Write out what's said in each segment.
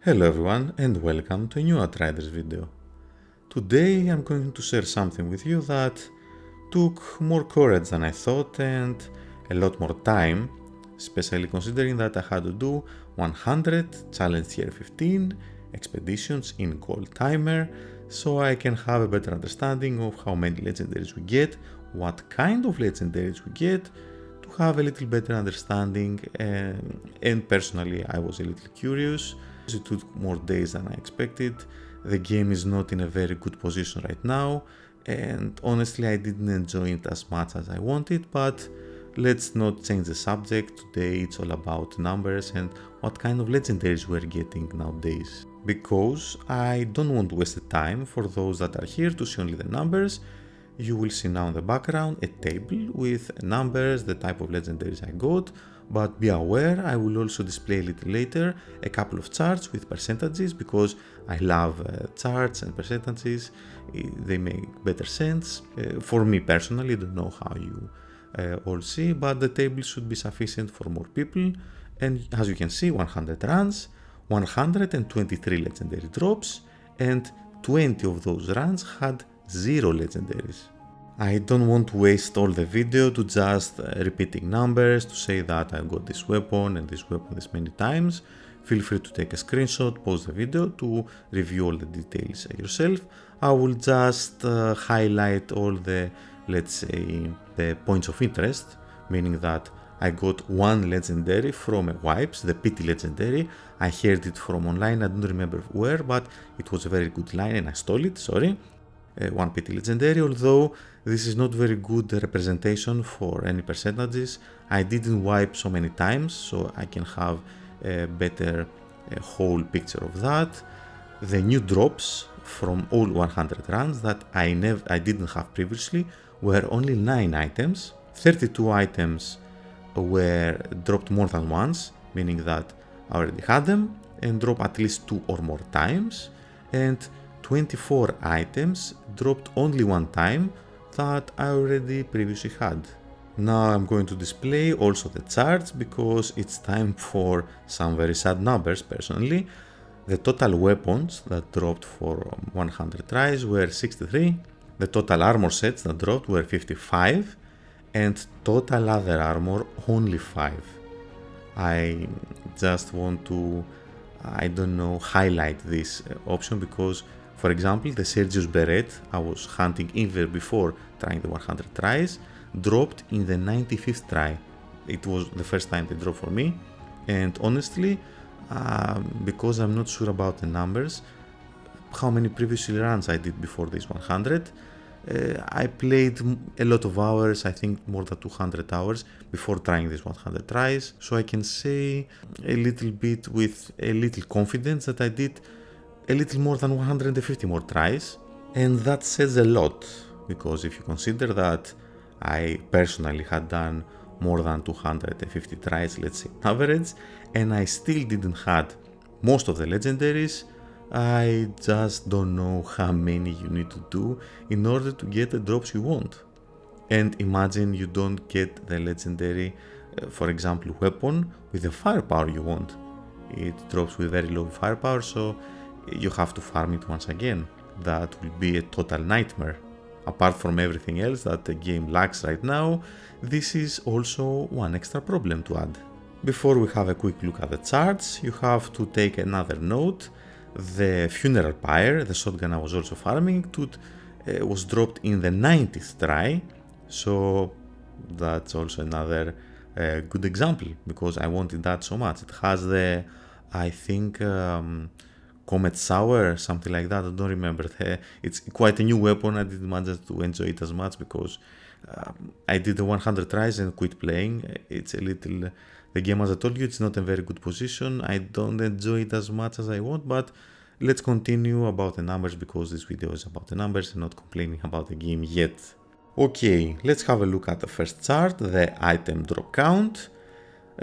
Hello everyone and welcome to a new Outriders video. Today I'm going to share something with you that took more courage than I thought and a lot more time, especially considering that I had to do 100 challenge tier 15 expeditions in gold timer, so I can have a better understanding of how many legendaries we get, what kind of legendaries we get, to have a little better understanding, and personally I was a little curious. It took more days than I expected. The game is not in a very good position right now, and honestly I didn't enjoy it as much as I wanted, but let's not change the subject. Today it's all about numbers and what kind of legendaries we're getting nowadays. Because I don't want to waste the time for those that are here to see only the numbers. You will see now in the background a table with numbers, the type of legendaries I got, but be aware I will also display a little later a couple of charts with percentages, because I love charts and percentages. They make better sense. For me personally, I don't know how you all see, but the table should be sufficient for more people. And as you can see, 100 runs, 123 legendary drops, and 20 of those runs had 0 legendaries. I don't want to waste all the video to just repeating numbers to say that I got this weapon and this weapon this many times. Feel free to take a screenshot, pause the video to review all the details yourself. I will just highlight all the, let's say, the points of interest, meaning that I got one legendary from a wipes, the pity legendary. I heard it from online, I don't remember where, but it was a very good line and I stole it, sorry. One pity legendary, although this is not very good representation for any percentages. I didn't wipe so many times, so I can have a better whole picture of that. The new drops from all 100 runs that I didn't have previously were only 9 items. 32 items were dropped more than once, meaning that I already had them and dropped at least 2 or more times, and 24 items dropped only one time that I already previously had. Now I'm going to display also the charts, because it's time for some very sad numbers personally. The total weapons that dropped for 100 tries were 63, the total armor sets that dropped were 55, and total other armor only 5. I just want to, highlight this option because, for example, the Sergius Beret I was hunting even before trying the 100 tries dropped in the 95th try. It was the first time they dropped for me, and honestly, because I'm not sure about the numbers, how many previous runs I did before this 100, I played a lot of hours, I think more than 200 hours before trying this 100 tries, so I can say a little bit with a little confidence that I did a little more than 150 more tries, and that says a lot, because if you consider that I personally had done more than 250 tries, let's say average, and I still didn't had most of the legendaries, I just don't know how many you need to do in order to get the drops you want. And imagine you don't get the legendary, for example, weapon with the firepower you want. It drops with very low firepower, so you have to farm it once again. That will be a total nightmare. Apart from everything else that the game lacks right now, this is also one extra problem to add. Before we have a quick look at the charts, you have to take another note. The funeral pyre, the shotgun I was also farming, was dropped in the 90th try, so that's also another good example, because I wanted that so much. It has the, I think, Comet Sour, something like that, I don't remember. It's quite a new weapon, I didn't manage to enjoy it as much because I did the 100 tries and quit playing. It's a little, the game, as I told you, it's not in a very good position. I don't enjoy it as much as I want, but let's continue about the numbers, because this video is about the numbers and not complaining about the game yet. Okay, let's have a look at the first chart, the item drop count.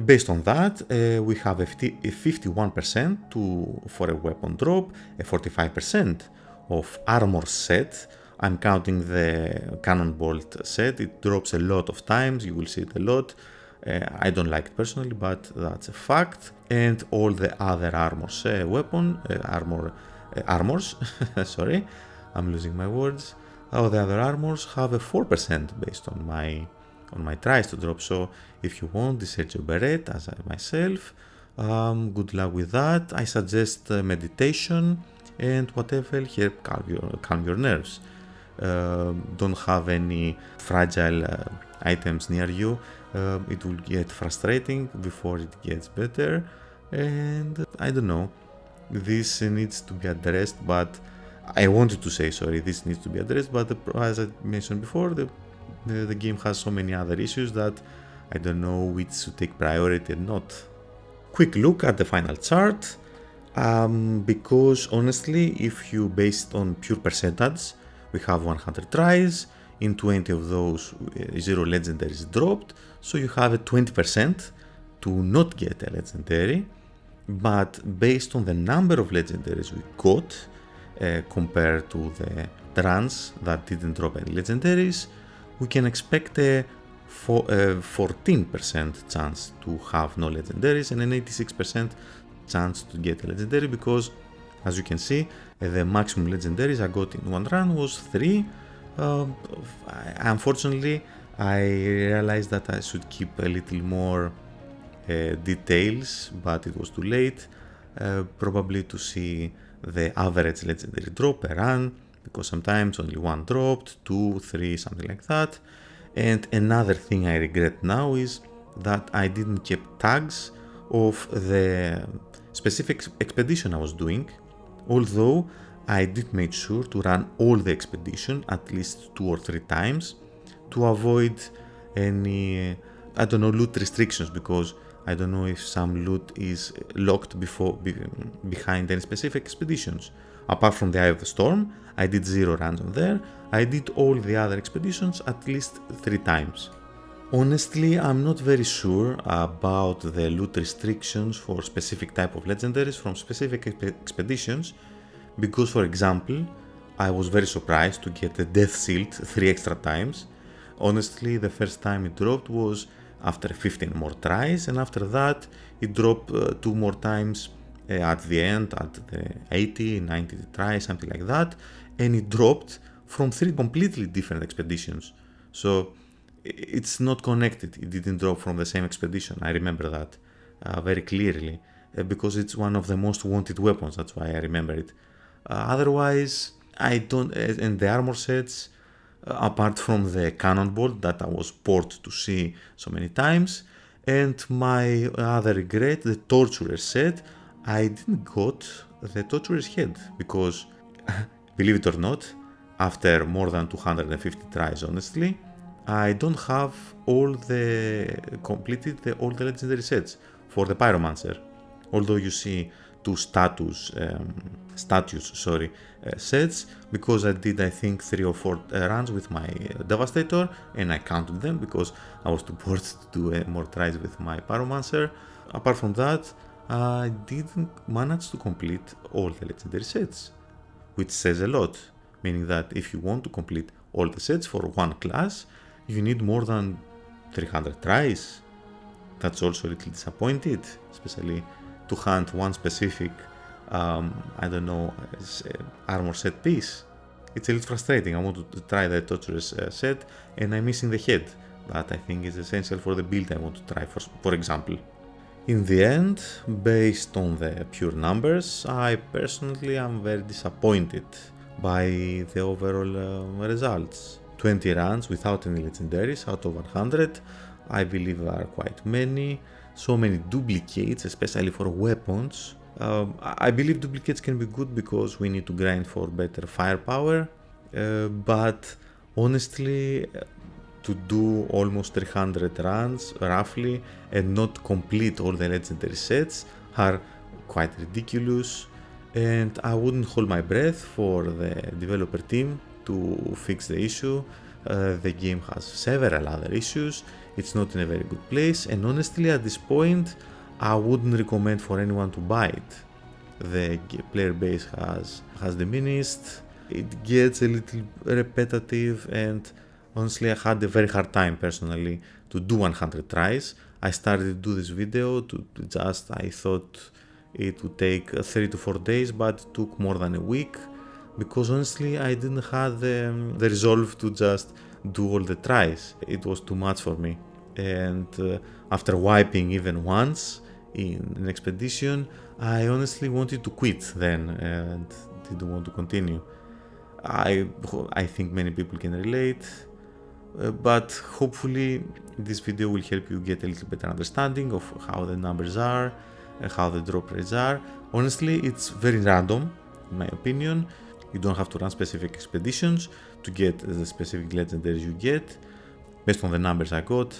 Based on that, we have a 51% for a weapon drop, a 45% of armor set. I'm counting the cannon bolt set, it drops a lot of times, you will see it a lot. I don't like it personally, but that's a fact. And all the other armors, sorry, I'm losing my words. All the other armors have a 4% based on my tries to drop. So if you want the Sergio Beret, as I myself, good luck with that. I suggest meditation and whatever help calm your nerves. Don't have any fragile items near you. It will get frustrating before it gets better, and I don't know, this needs to be addressed, but I wanted to say, sorry, this needs to be addressed, but as I mentioned before, the game has so many other issues that I don't know which to take priority and not. Quick look at the final chart, because honestly, if you base it on pure percentage, we have 100 tries, in 20 of those 0 legendaries dropped, so you have a 20% to not get a legendary, but based on the number of legendaries we got, compared to the runs that didn't drop any legendaries, we can expect a 14% chance to have no legendaries and an 86% chance to get a legendary, because as you can see, the maximum legendaries I got in one run was 3. Unfortunately, I realized that I should keep a little more details, but it was too late, probably to see the average legendary drop per run, because sometimes only one dropped, 2, 3, something like that. And another thing I regret now is that I didn't keep tags of the specific expedition I was doing, although I did make sure to run all the expedition at least 2 or 3 times to avoid any, I don't know, loot restrictions, because I don't know if some loot is locked behind any specific expeditions. Apart from the Eye of the Storm, I did 0 runs on there. I did all the other expeditions at least 3 times. Honestly, I'm not very sure about the loot restrictions for specific type of legendaries from specific expeditions, because for example, I was very surprised to get the Death Shield 3 extra times. Honestly, the first time it dropped was after 15 more tries, and after that it dropped 2 more times at the end, at the 80, 90 tries, something like that, and it dropped from 3 completely different expeditions. So it's not connected, it didn't drop from the same expedition. I remember that very clearly, because it's one of the most wanted weapons, that's why I remember it. Otherwise, I don't, and the armor sets, apart from the cannonball that I was bored to see so many times, and my other regret, the torturer set, I didn't got the torturer's head, because believe it or not, after more than 250 tries, honestly, I don't have all the legendary sets for the pyromancer, although you see 2 statues sets, because I did, I think, 3 or 4 runs with my Devastator, and I counted them because I was too bored to do more tries with my Pyromancer. Apart from that, I didn't manage to complete all the legendary sets, which says a lot, meaning that if you want to complete all the sets for one class, you need more than 300 tries. That's also a little disappointed, especially to hunt one specific, I don't know, armor set piece. It's a little frustrating. I want to try the torturer's set and I'm missing the head, that I think is essential for the build I want to try, for example. In the end, based on the pure numbers, I personally am very disappointed by the overall results. 20 runs without any legendaries out of 100, I believe are quite many. So many duplicates, especially for weapons. I believe duplicates can be good because we need to grind for better firepower, but honestly, to do almost 300 runs roughly and not complete all the legendary sets are quite ridiculous, and I wouldn't hold my breath for the developer team to fix the issue. The game has several other issues, it's not in a very good place, and honestly at this point I wouldn't recommend for anyone to buy it. The player base has diminished, it gets a little repetitive, and honestly I had a very hard time personally to do 100 tries. I started to do this video I thought it would take 3 to 4 days, but it took more than a week because honestly I didn't have the resolve to just do all the tries. It was too much for me, and after wiping even once in an expedition, I honestly wanted to quit then and didn't want to continue. I think many people can relate, but hopefully this video will help you get a little better understanding of how the numbers are, how the drop rates are. Honestly, it's very random in my opinion. You don't have to run specific expeditions to get the specific legendaries you get based on the numbers I got.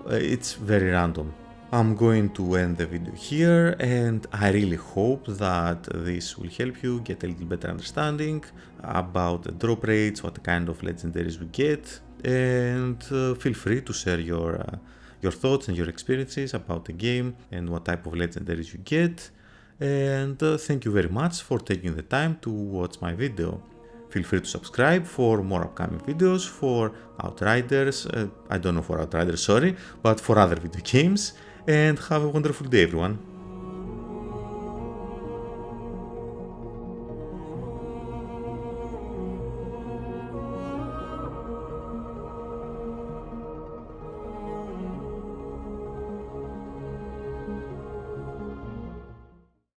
It's very random. I'm going to end the video here, and I really hope that this will help you get a little better understanding about the drop rates, what kind of legendaries we get, and feel free to share your thoughts and your experiences about the game and what type of legendaries you get. And thank you very much for taking the time to watch my video. Feel free to subscribe for more upcoming videos for Outriders, I don't know for Outriders, sorry, but for other video games, and have a wonderful day everyone.